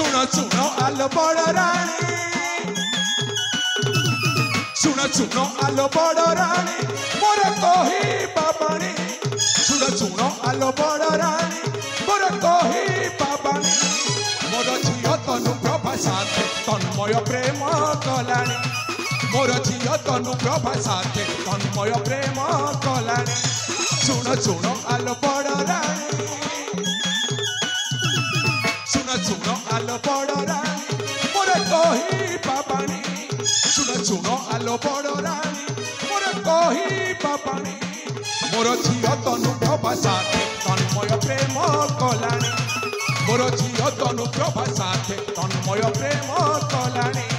सुन सुन आलो बड़ रानी सुन सुन आलो बड़ रानी मोर कही बाबानी सुन सुन आलो बड़ रानी मोर कही बाबानी मोर झियो तनु प्रभा साथे तन्मय प्रेम कलानी मोर झियो तनु प्रभा साथे तन्मय प्रेम कलानी सुन सुन आलो बड़ रानी सुन सुन आलो बड़ रानी मोर कही बाबानी सुन सुन आलो बड़ रानी मोर कही बाबानी मोर झियो तनु प्रभा साथे तन्मय प्रेम कलानी मोर झियो तनु प्रभा साथे तन्मय प्रेम कलानी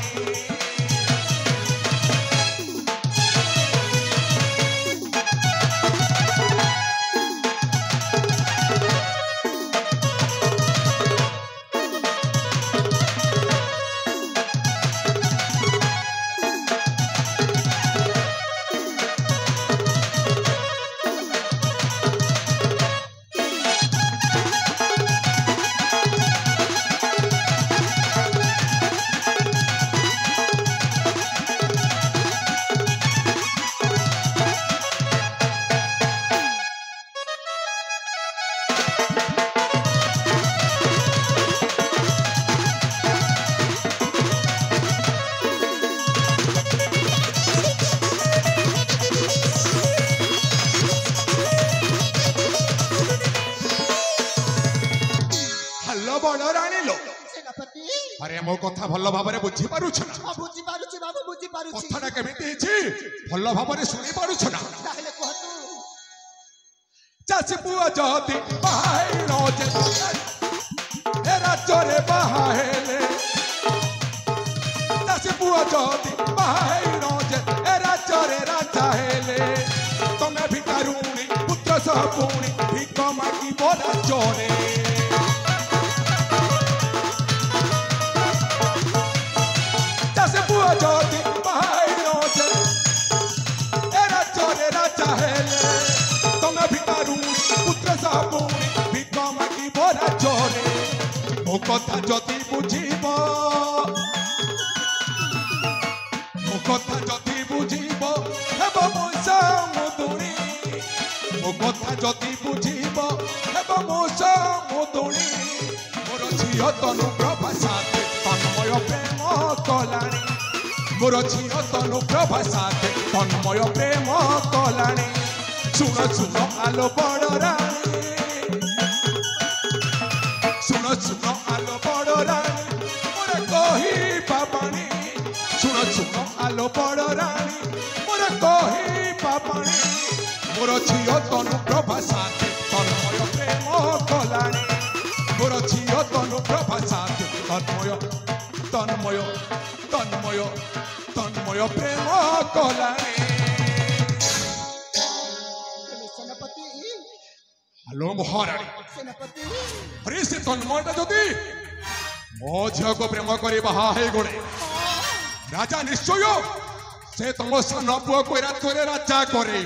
अरे मो कथा भल भाव बुझी पारुछ ना बुझी पारुछि बाबू बुझी पारुछि कथाटा केमिति हिची भल भाव सुनी पारुछ ना ताहले कहतु चासी पुआ जदी बाहाई रोजे ए राजरे बाहाइले चासी पुआ जदी बाहाई रोजे ए राजरे राजा हेले तमे भिकारुणी पुत्र सह पुणी भिक मागी बोला चोरे जदी बाहाई रोजे ए राजरे राजा हेले तमे भिकारुणी पुत्र सह पुणी भिक मागी बोला चोरे मो कथा जदी बुझीब मो कथा जदी बुझीब हेब मो समुदुणी मो कथा जदी बुझीब हेब मो समुदुणी मोर झियो तनु प्रभा साथे तन्मय प्रेम कलानी मोर झियो तनु प्रभा साथे तन्मय प्रेम कलानी सुन सुन आलो बड़ रानी सुन सुन आलो बड़ रानी मोर कही बाबानी सुन सुन आलो बड़ रानी मोर कही बाबानी मोर झियो तनु प्रभा साथे तन्मय प्रेम कलानी मोर झियो तनु प्रभा साथे तन्मय तन्मय तन्मय तन्मय प्रेम कलानी सेनापति हेलो महारानी सेनापति अरे से तन्मयटा जदि मो झील को प्रेम कर बाहा गले राजा निश्चय से तुम सान पुआ को राजा करे